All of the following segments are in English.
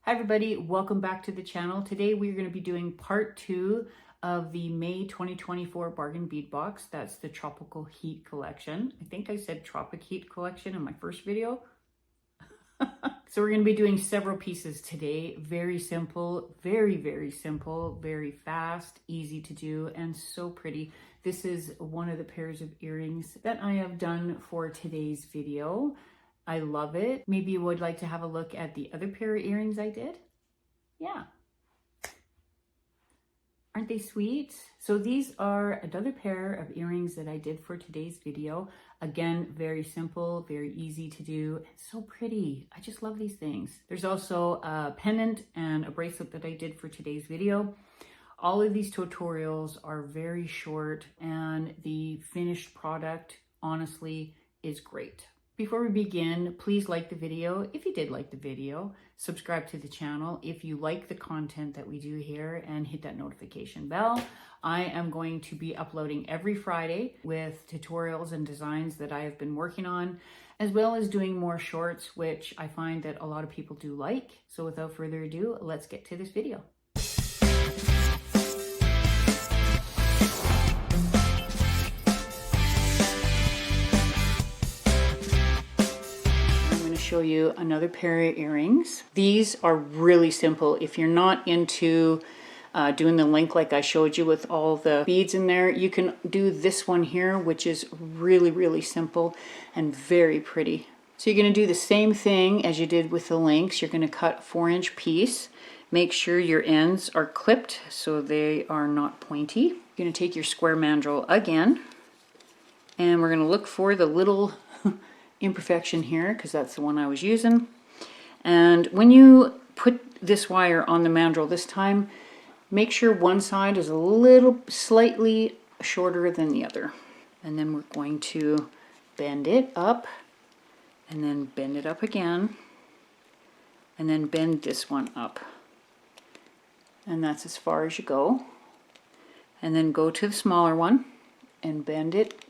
Hi everybody, welcome back to the channel. Today we're going to be doing part 2 of the May 2024 bargain bead box. That's the Tropical Heat collection. I think I said Tropic Heat collection in my first video. So we're going to be doing several pieces today. Very simple, very simple, very fast, easy to do, and so pretty. This is one of the pairs of earrings that I have done for today's video. I love it. Maybe you would like to have a look at the other pair of earrings I did. Yeah. Aren't they sweet? So these are another pair of earrings that I did for today's video. Again, very simple, very easy to do, and so pretty. I just love these things. There's also a pendant and a bracelet that I did for today's video. All of these tutorials are very short, and the finished product, honestly, is great. Before we begin, please like the video if you did like the video, subscribe to the channel if you like the content that we do here, and hit that notification bell. I am going to be uploading every Friday with tutorials and designs that I have been working on, as well as doing more shorts, which I find that a lot of people do like. So without further ado, let's get to this video. Show you another pair of earrings. These are really simple. If you're not into doing the link like I showed you with all the beads in there, you can do this one here, which is really simple and very pretty. So you're going to do the same thing as you did with the links. You're going to cut a 4-inch piece. Make sure your ends are clipped so they are not pointy. You're going to take your square mandrel again, and we're going to look for the little imperfection here, because that's the one I was using. And when you put this wire on the mandrel this time, make sure one side is a little slightly shorter than the other. And then we're going to bend it up, and then bend it up again, and then bend this one up. And that's as far as you go. And then go to the smaller one and bend it,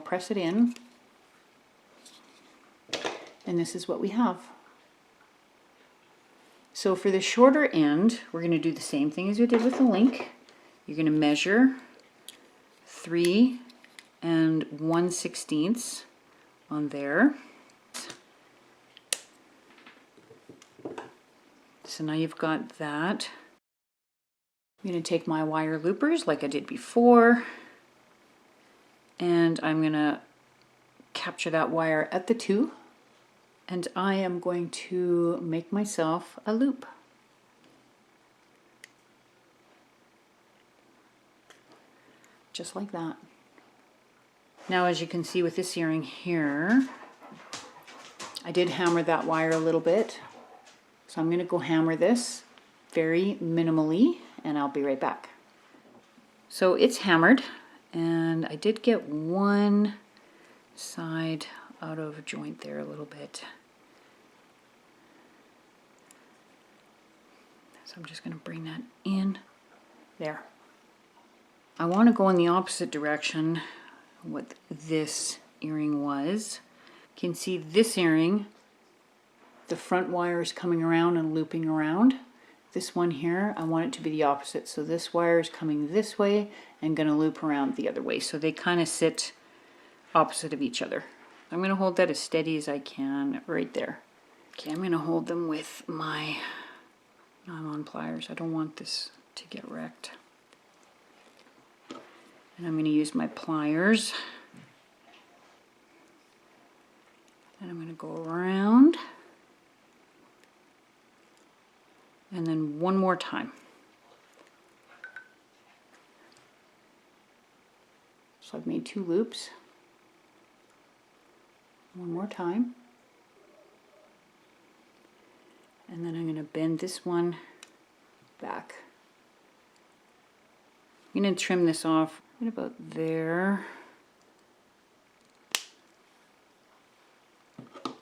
press it in. And this is what we have. So for the shorter end, we're going to do the same thing as we did with the link. You're going to measure 3 1/16 on there. So now you've got that. I'm going to take my wire loopers like I did before, and I'm going to capture that wire at the 2. And I am going to make myself a loop. Just like that. Now, as you can see with this earring here, I did hammer that wire a little bit. So I'm going to go hammer this very minimally, and I'll be right back. So it's hammered, and I did get one side out of joint there a little bit. So I'm just going to bring that in there. I want to go in the opposite direction what this earring was. You can see this earring, the front wire is coming around and looping around. This one here, I want it to be the opposite. So this wire is coming this way and going to loop around the other way. So they kind of sit opposite of each other. I'm going to hold that as steady as I can right there. Okay, I'm going to hold them with my nylon pliers. I don't want this to get wrecked. And I'm going to use my pliers. And I'm going to go around. And then one more time. So I've made 2 loops. One more time. And then I'm going to bend this one back. I'm going to trim this off right about there. You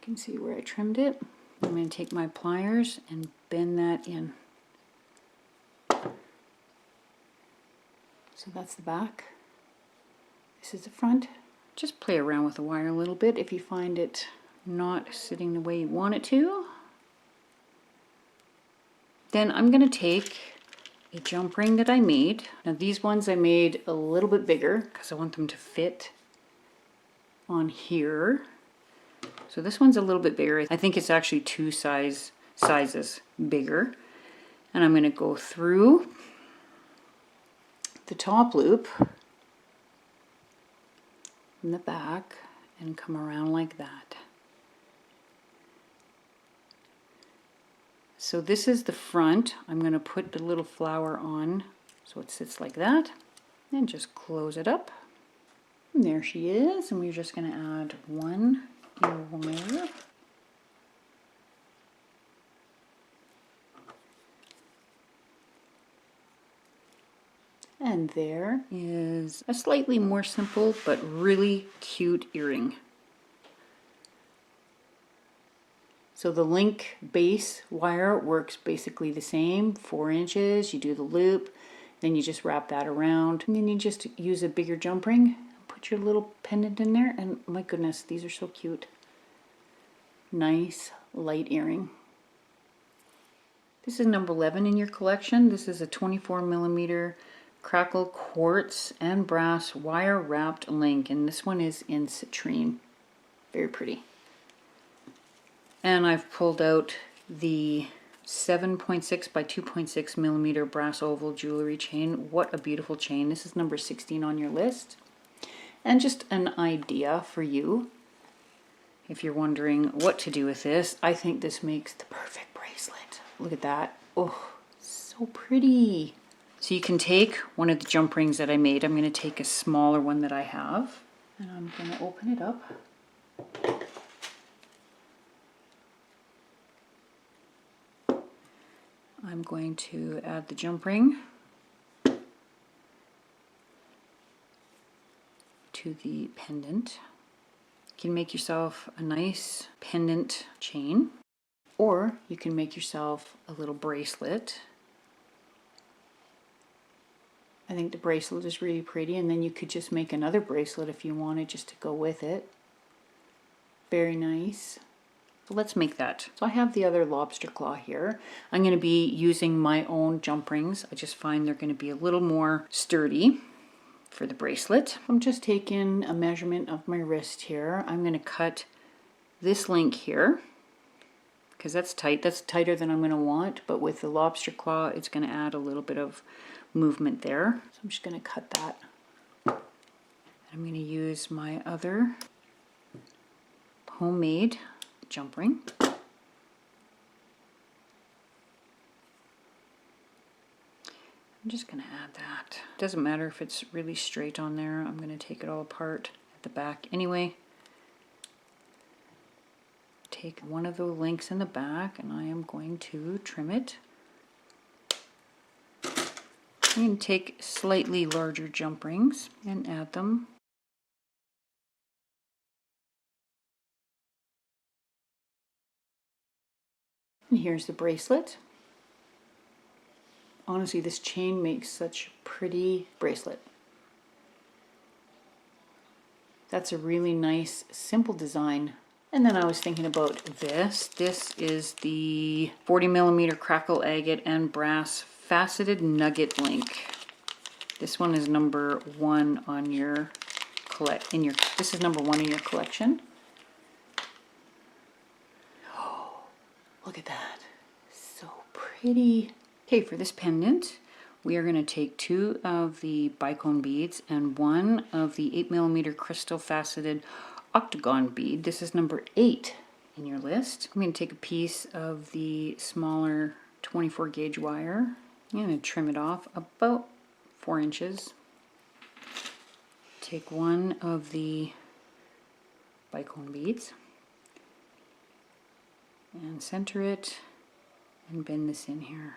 can see where I trimmed it. I'm going to take my pliers and bend that in. So that's the back. This is the front. Just play around with the wire a little bit if you find it not sitting the way you want it to. Then I'm going to take a jump ring that I made. Now these ones I made a little bit bigger because I want them to fit on here. So this one's a little bit bigger. I think it's actually two sizes bigger. And I'm going to go through the top loop in the back and come around like that. So this is the front. I'm going to put the little flower on so it sits like that and just close it up. And there she is, and we're just going to add one ear wire. And there is a slightly more simple but really cute earring. So the link base wire works basically the same, 4 inches, you do the loop, then you just wrap that around, and then you just use a bigger jump ring, put your little pendant in there, and my goodness, these are so cute. Nice light earring. This is number 11 in your collection. This is a 24mm crackle quartz and brass wire wrapped link, and this one is in citrine. Very pretty. And I've pulled out the 7.6 by 2.6mm brass oval jewelry chain. What a beautiful chain. This is number 16 on your list. And just an idea for you, if you're wondering what to do with this, I think this makes the perfect bracelet. Look at that. Oh, so pretty. So you can take one of the jump rings that I made. I'm going to take a smaller one that I have, and I'm going to open it up. I'm going to add the jump ring to the pendant. You can make yourself a nice pendant chain, or you can make yourself a little bracelet. I think the bracelet is really pretty, and then you could just make another bracelet if you wanted just to go with it. Very nice. So let's make that. So I have the other lobster claw here. I'm going to be using my own jump rings. I just find they're going to be a little more sturdy for the bracelet. I'm just taking a measurement of my wrist here. I'm going to cut this link here because that's tight. That's tighter than I'm going to want, but with the lobster claw it's going to add a little bit of movement there. So I'm just going to cut that. I'm going to use my other homemade jump ring. I'm just going to add that. Doesn't matter if it's really straight on there. I'm going to take it all apart at the back anyway. Take one of the links in the back and I am going to trim it. I'm going to take slightly larger jump rings and add them. And here's the bracelet. Honestly, this chain makes such a pretty bracelet. That's a really nice, simple design. And then I was thinking about this. This is the 40mm crackle agate and brass faceted nugget link. This one is number 1 on your this is number 1 in your collection. Oh, look at that. So pretty. Okay, for this pendant, we are going to take 2 of the bicone beads and 1 of the 8mm crystal faceted octagon bead. This is number 8 in your list. I'm going to take a piece of the smaller 24 gauge wire. I'm going to trim it off about 4 inches. Take 1 of the bicone beads and center it and bend this in here.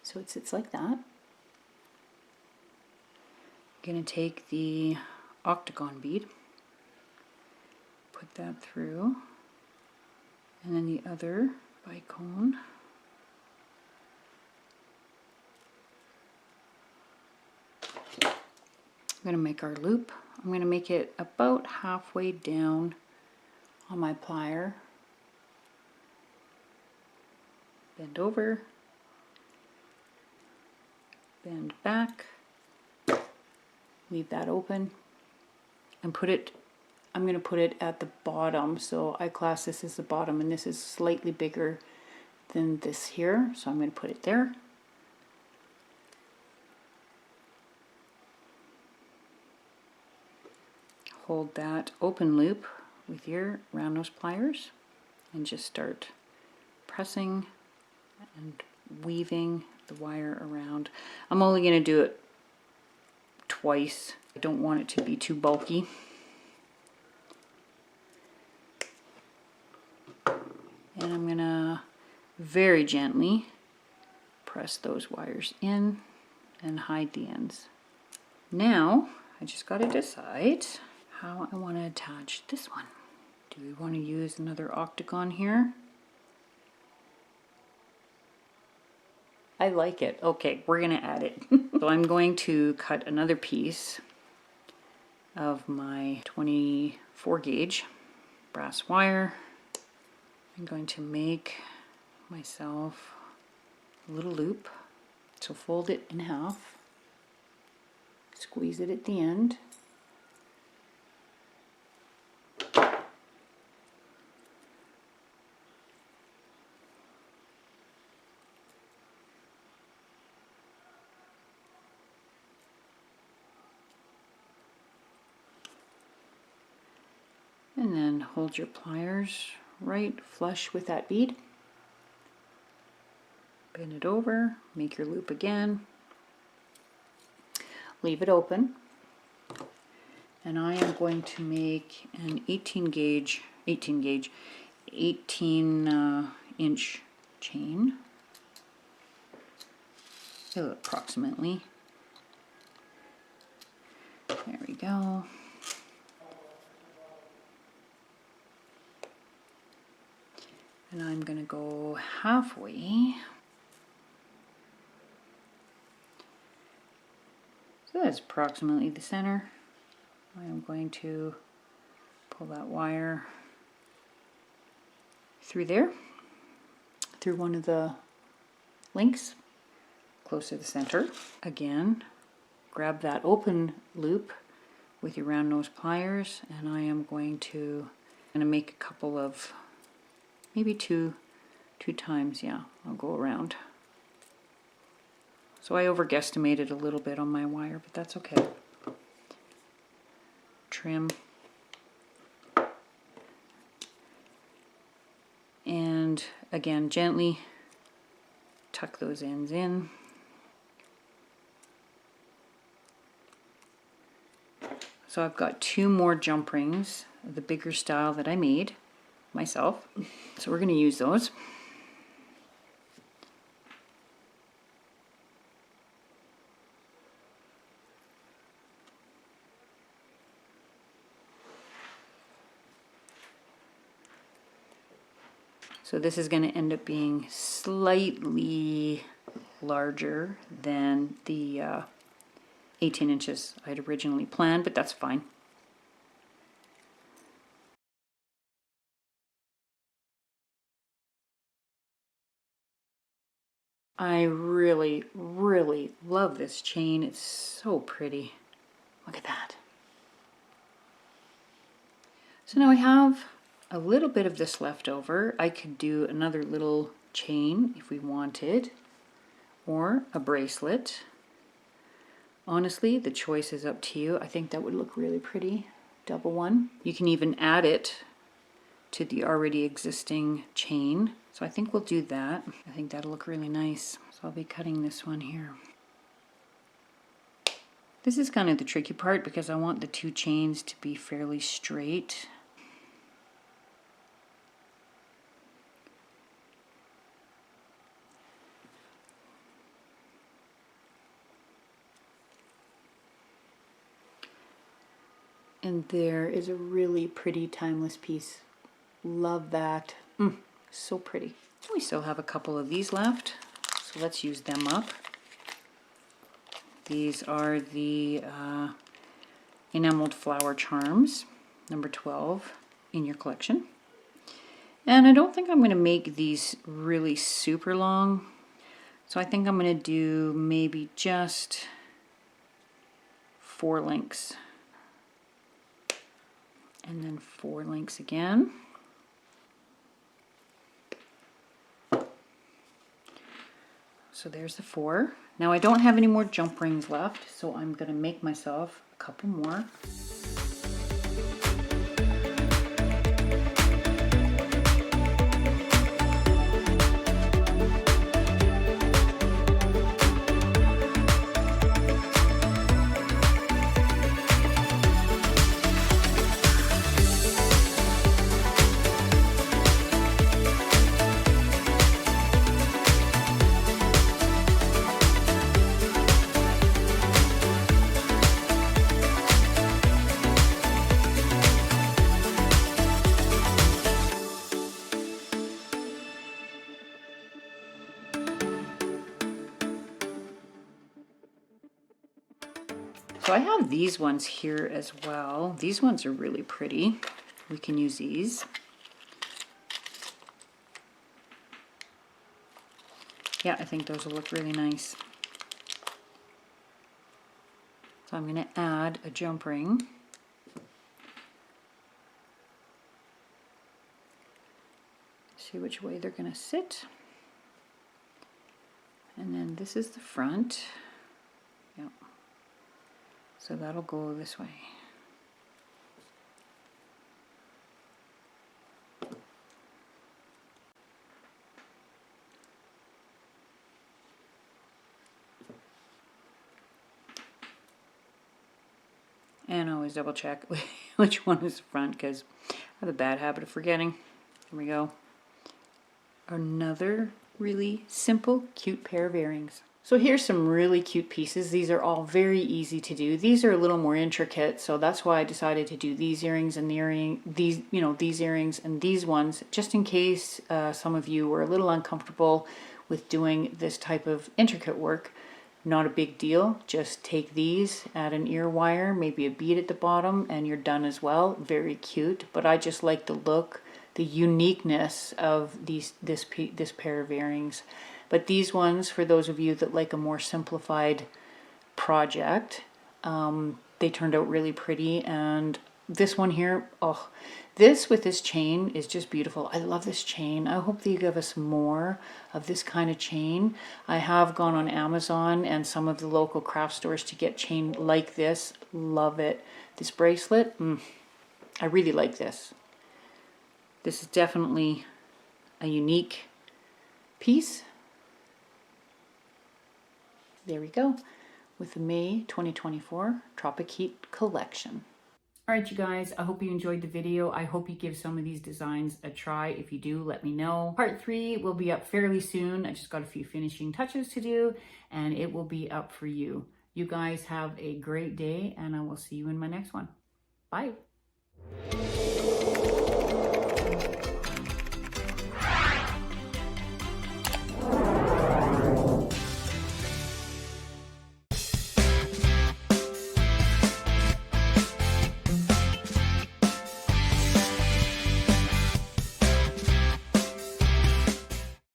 So it sits like that. I'm going to take the octagon bead, put that through, and then the other bicone. I'm going to make our loop I'm going to make it about halfway down on my plier. Bend over, bend back, leave that open, and put it, I'm going to put it at the bottom. So I class this as the bottom, and this is slightly bigger than this here. So I'm going to put it there. Hold that open loop with your round nose pliers and just start pressing and weaving the wire around. I'm only going to do it twice. I don't want it to be too bulky. And I'm going to very gently press those wires in and hide the ends. Now I just got to decide how I want to attach this one. Do we want to use another octagon here? I like it. Okay, we're going to add it. So I'm going to cut another piece of my 24 gauge brass wire. I'm going to make myself a little loop. So fold it in half, squeeze it at the end. And then hold your pliers right flush with that bead. Bend it over, make your loop again. Leave it open. And I am going to make an 18 inch chain. Approximately. There we go. And I'm going to go halfway. So that's approximately the center. I am going to pull that wire through there, through one of the links, close to the center. Again, grab that open loop with your round nose pliers, and I am going to make a couple of, maybe two times, yeah, I'll go around. So I overguesstimated a little bit on my wire, but that's okay. Trim. And again, gently tuck those ends in. So I've got 2 more jump rings, the bigger style that I made myself. So we're going to use those. So this is going to end up being slightly larger than the 18 inches I'd originally planned, but that's fine. I really, really love this chain. It's so pretty. Look at that. So now I have a little bit of this left over. I could do another little chain if we wanted, or a bracelet. Honestly, the choice is up to you. I think that would look really pretty. Double one. You can even add it to the already existing chain. So I think we'll do that. I think that'll look really nice. So I'll be cutting this one here. This is kind of the tricky part because I want the 2 chains to be fairly straight. And there is a really pretty timeless piece. Love that. So pretty. We still have a couple of these left, so let's use them up. These are the enameled flower charms, number 12, in your collection. And I don't think I'm going to make these really super long. So I think I'm going to do maybe just 4 links. And then 4 links again. So there's the 4. Now I don't have any more jump rings left, so I'm going to make myself a couple more. So I have these ones here as well. These ones are really pretty. We can use these. Yeah, I think those will look really nice. So I'm going to add a jump ring. See which way they're going to sit. And then this is the front. Yep. So that'll go this way. And always double check which one is the front, because I have a bad habit of forgetting. There we go. Another really simple, cute pair of earrings. So here's some really cute pieces. These are all very easy to do. These are a little more intricate, so that's why I decided to do these earrings and these earrings and these ones, just in case some of you were a little uncomfortable with doing this type of intricate work. Not a big deal. Just take these, add an ear wire, maybe a bead at the bottom, and you're done as well. Very cute, but I just like the look, the uniqueness of this pair of earrings. But these ones, for those of you that like a more simplified project, they turned out really pretty. And this one here, oh, this with this chain is just beautiful. I love this chain. I hope that you give us more of this kind of chain. I have gone on Amazon and some of the local craft stores to get chain like this. Love it. This bracelet, I really like this. This is definitely a unique piece. There we go, with the May 2024 Tropic Heat collection. All right, you guys, I hope you enjoyed the video. I hope you give some of these designs a try. If you do, let me know. Part 3 will be up fairly soon. I just got a few finishing touches to do, and it will be up for you. You guys have a great day, and I will see you in my next one. Bye.